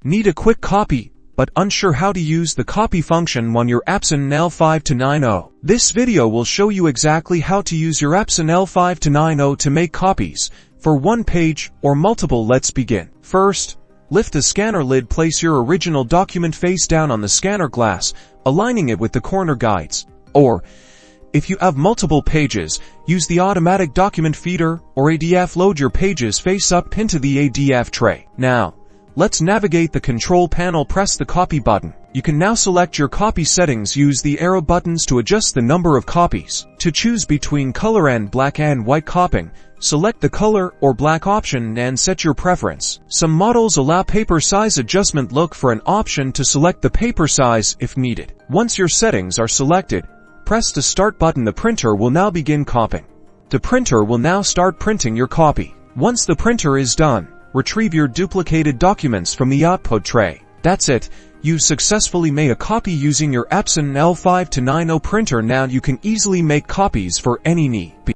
Need a quick copy, but unsure how to use the copy function on your Epson L5290? This video will show you exactly how to use your Epson L5290 to make copies, for one page or multiple. Let's begin. First, lift the scanner lid, place your original document face down on the scanner glass, aligning it with the corner guides. Or, if you have multiple pages, use the automatic document feeder or ADF. Load your pages face up into the ADF tray. Now, let's navigate the control panel. Press the copy button. You can now select your copy settings. Use the arrow buttons to adjust the number of copies. To choose between color and black and white copying, select the color or black option and set your preference. Some models allow paper size adjustment. Look for an option to select the paper size if needed. Once your settings are selected, press the start button. The printer will now begin copying. The printer will now start printing your copy. Once the printer is done, retrieve your duplicated documents from the output tray. That's it. You successfully made a copy using your Epson L5290 printer. Now you can easily make copies for any need.